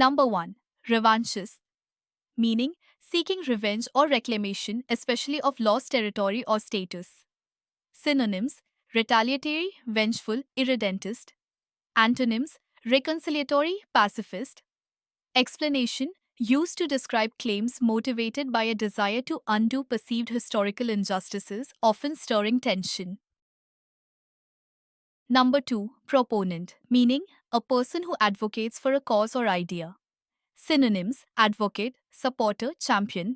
Number 1. Revanchist, meaning seeking revenge or reclamation, especially of lost territory or status. Synonyms: retaliatory, vengeful, irredentist. Antonyms: reconciliatory, pacifist. Explanation: used to describe claims motivated by a desire to undo perceived historical injustices, often stirring tension. Number 2. Proponent, meaning a person who advocates for a cause or idea. Synonyms: advocate, supporter, champion.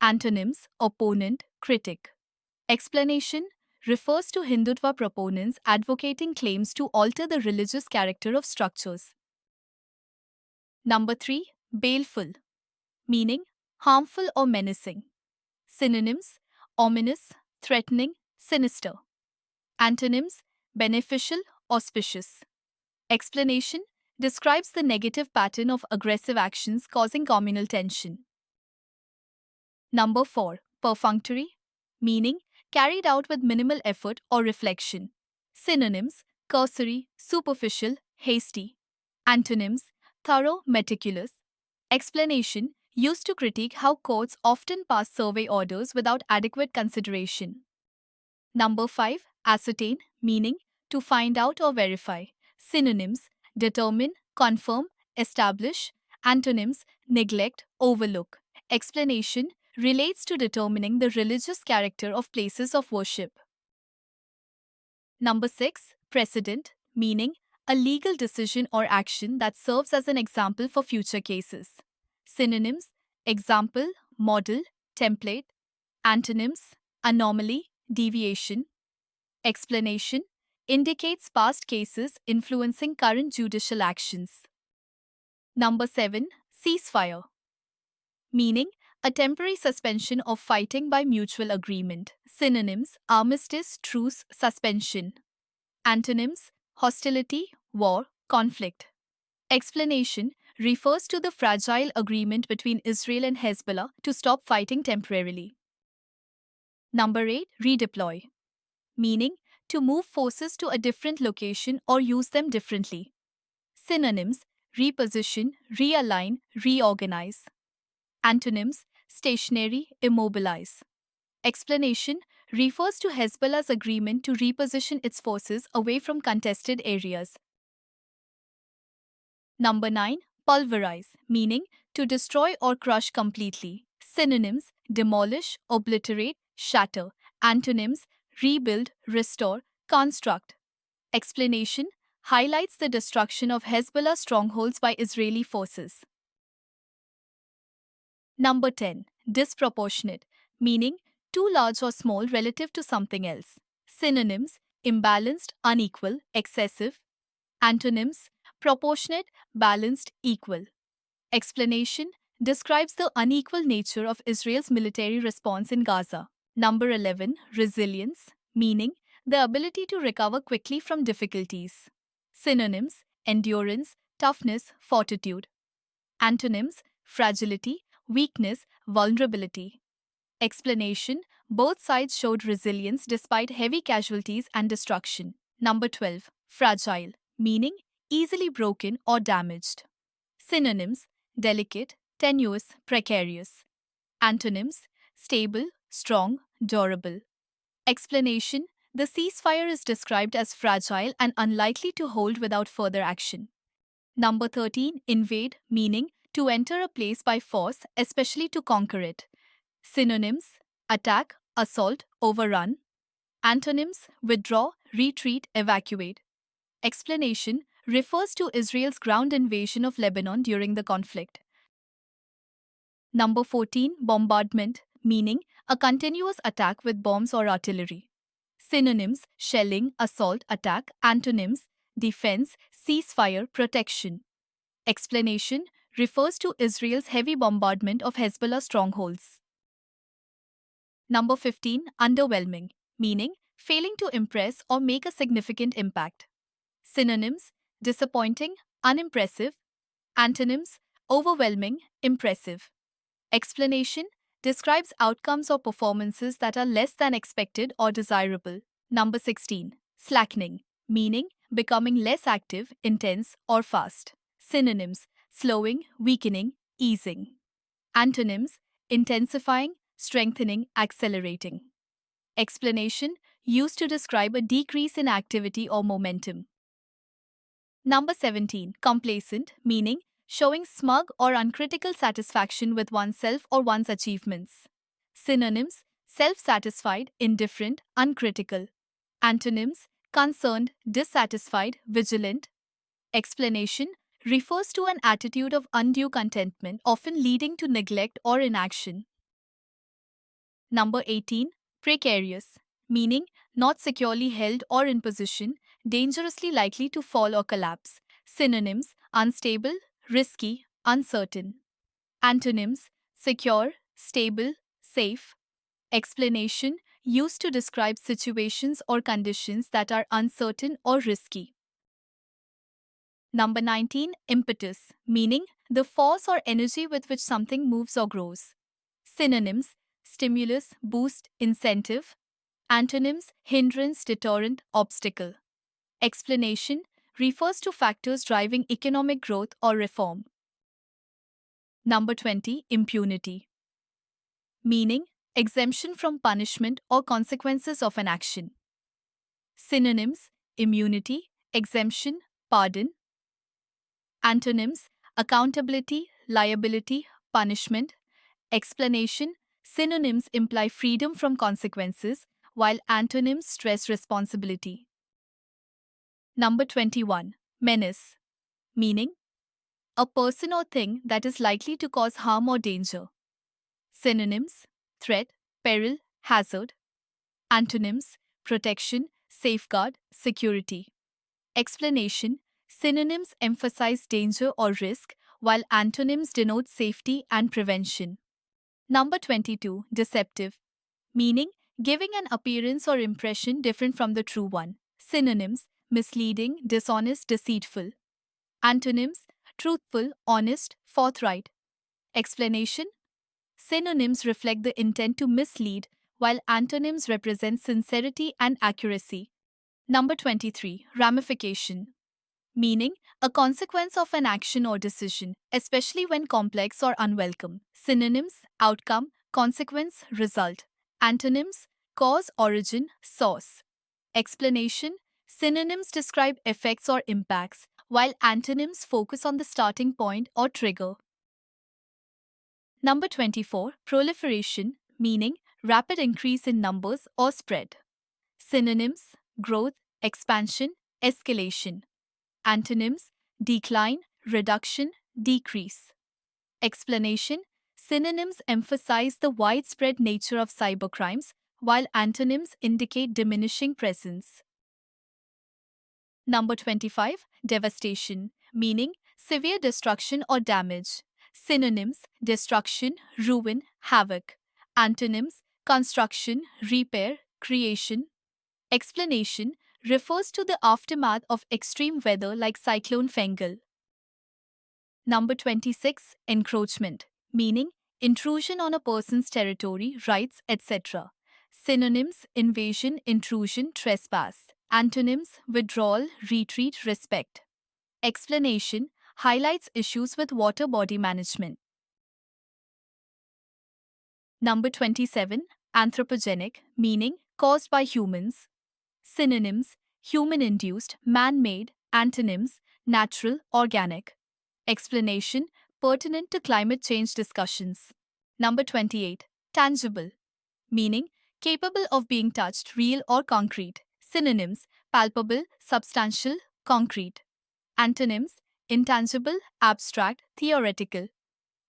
Antonyms: opponent, critic. Explanation: refers to Hindutva proponents advocating claims to alter the religious character of structures. Number 3. Baleful, meaning harmful or menacing. Synonyms: ominous, threatening, sinister. Antonyms: beneficial, auspicious. Explanation: describes the negative pattern of aggressive actions causing communal tension. Number 4. Perfunctory, meaning carried out with minimal effort or reflection. Synonyms: cursory, superficial, hasty. Antonyms: thorough, meticulous. Explanation: used to critique how courts often pass survey orders without adequate consideration. Number 5. Ascertain, meaning to find out or verify. Synonyms: determine, confirm, establish. Antonyms: neglect, overlook. Explanation: relates to determining the religious character of places of worship. Number 6. Precedent, meaning a legal decision or action that serves as an example for future cases. Synonyms: example, model, template. Antonyms: anomaly, deviation. Explanation: indicates past cases influencing current judicial actions. Number 7. Ceasefire, meaning a temporary suspension of fighting by mutual agreement. Synonyms: armistice, truce, suspension. Antonyms: hostility, war, conflict. Explanation: refers to the fragile agreement between Israel and Hezbollah to stop fighting temporarily. Number 8. Redeploy, meaning to move forces to a different location or use them differently. Synonyms: reposition, realign, reorganize. Antonyms: stationary, immobilize. Explanation: refers to Hezbollah's agreement to reposition its forces away from contested areas. Number 9. Pulverize, meaning to destroy or crush completely. Synonyms: demolish, obliterate, shatter. Antonyms: rebuild, restore, construct. Explanation: highlights the destruction of Hezbollah strongholds by Israeli forces. Number 10. Disproportionate, meaning too large or small relative to something else. Synonyms: imbalanced, unequal, excessive. Antonyms: proportionate, balanced, equal. Explanation: describes the unequal nature of Israel's military response in Gaza. Number 11. Resilience, meaning the ability to recover quickly from difficulties. Synonyms: endurance, toughness, fortitude. Antonyms: fragility, weakness, vulnerability. Explanation: both sides showed resilience despite heavy casualties and destruction. Number 12. Fragile, meaning easily broken or damaged. Synonyms: delicate, tenuous, precarious. Antonyms: stable, strong, durable. Explanation: the ceasefire is described as fragile and unlikely to hold without further action. Number 13. Invade, meaning to enter a place by force, especially to conquer it. Synonyms: attack, assault, overrun. Antonyms: withdraw, retreat, evacuate. Explanation: refers to Israel's ground invasion of Lebanon during the conflict. Number 14. Bombardment, meaning a continuous attack with bombs or artillery. Synonyms: shelling, assault, attack. Antonyms: defense, ceasefire, protection. Explanation: refers to Israel's heavy bombardment of Hezbollah strongholds. Number 15. Underwhelming, meaning failing to impress or make a significant impact. Synonyms: disappointing, unimpressive. Antonyms: overwhelming, impressive. Explanation: describes outcomes or performances that are less than expected or desirable. Number 16. Slackening, meaning becoming less active, intense, or fast. Synonyms: slowing, weakening, easing. Antonyms: intensifying, strengthening, accelerating. Explanation: used to describe a decrease in activity or momentum. Number 17. Complacent, meaning showing smug or uncritical satisfaction with oneself or one's achievements. Synonyms: self satisfied, indifferent, uncritical. Antonyms: concerned, dissatisfied, vigilant. Explanation: refers to an attitude of undue contentment, often leading to neglect or inaction. Number 18. Precarious, meaning not securely held or in position, dangerously likely to fall or collapse. Synonyms: unstable, risky, uncertain. Antonyms: secure, stable, safe. Explanation: used to describe situations or conditions that are uncertain or risky. Number 19. Impetus, meaning the force or energy with which something moves or grows. Synonyms: stimulus, boost, incentive. Antonyms: hindrance, deterrent, obstacle. Explanation: refers to factors driving economic growth or reform. Number 20. Impunity, meaning exemption from punishment or consequences of an action. Synonyms: immunity, exemption, pardon. Antonyms: accountability, liability, punishment. Explanation: synonyms imply freedom from consequences, while antonyms stress responsibility. Number 21. Menace, meaning a person or thing that is likely to cause harm or danger. Synonyms: threat, peril, hazard. Antonyms: protection, safeguard, security. Explanation: synonyms emphasize danger or risk, while antonyms denote safety and prevention. Number 22. Deceptive, meaning giving an appearance or impression different from the true one. Synonyms: misleading, dishonest, deceitful. Antonyms: truthful, honest, forthright. Explanation: synonyms reflect the intent to mislead, while antonyms represent sincerity and accuracy. Number 23. Ramification, meaning a consequence of an action or decision, especially when complex or unwelcome. Synonyms: outcome, consequence, result. Antonyms: cause, origin, source. Explanation: synonyms describe effects or impacts, while antonyms focus on the starting point or trigger. Number 24. Proliferation, meaning rapid increase in numbers or spread. Synonyms: growth, expansion, escalation. Antonyms: decline, reduction, decrease. Explanation: synonyms emphasize the widespread nature of cybercrimes, while antonyms indicate diminishing presence. Number 25. Devastation, meaning severe destruction or damage. Synonyms: destruction, ruin, havoc. Antonyms: construction, repair, creation. Explanation: refers to the aftermath of extreme weather like Cyclone Fengal. Number 26. Encroachment, meaning intrusion on a person's territory, rights, etc. Synonyms: invasion, intrusion, trespass. Antonyms: withdrawal, retreat, respect. Explanation: highlights issues with water body management. Number 27. Anthropogenic, meaning caused by humans. Synonyms: human induced, man made. Antonyms: natural, organic. Explanation: pertinent to climate change discussions. Number 28. Tangible, meaning capable of being touched, real or concrete. Synonyms: palpable, substantial, concrete. Antonyms: intangible, abstract, theoretical.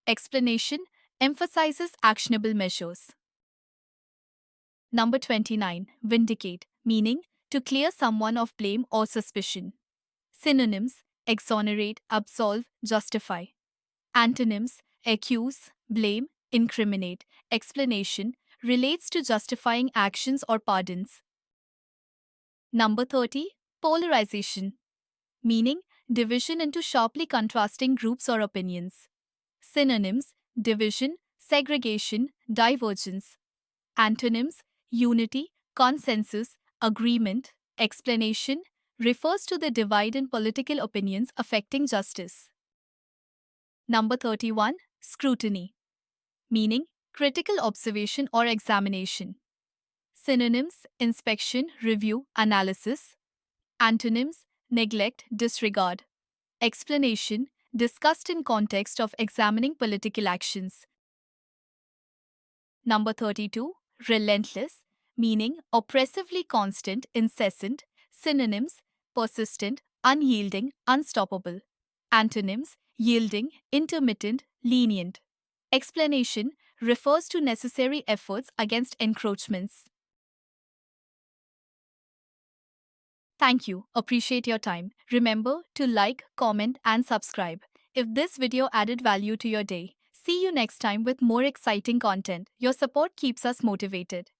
Explanation: emphasizes actionable measures. Number 29. Vindicate, meaning to clear someone of blame or suspicion. Synonyms: exonerate, absolve, justify. Antonyms: accuse, blame, incriminate. Explanation: relates to justifying actions or pardons. Number 30. Polarization, meaning division into sharply contrasting groups or opinions. Synonyms: division, segregation, divergence. Antonyms: unity, consensus, agreement. Explanation: refers to the divide in political opinions affecting justice. Number 31. Scrutiny, meaning critical observation or examination. Synonyms: inspection, review, analysis. Antonyms: neglect, disregard. Explanation: discussed in context of examining political actions. Number 32. Relentless, meaning oppressively constant, incessant. Synonyms: persistent, unyielding, unstoppable. Antonyms: yielding, intermittent, lenient. Explanation: refers to necessary efforts against encroachments. Thank you. Appreciate your time. Remember to like, comment, and subscribe if this video added value to your day. See you next time with more exciting content. Your support keeps us motivated.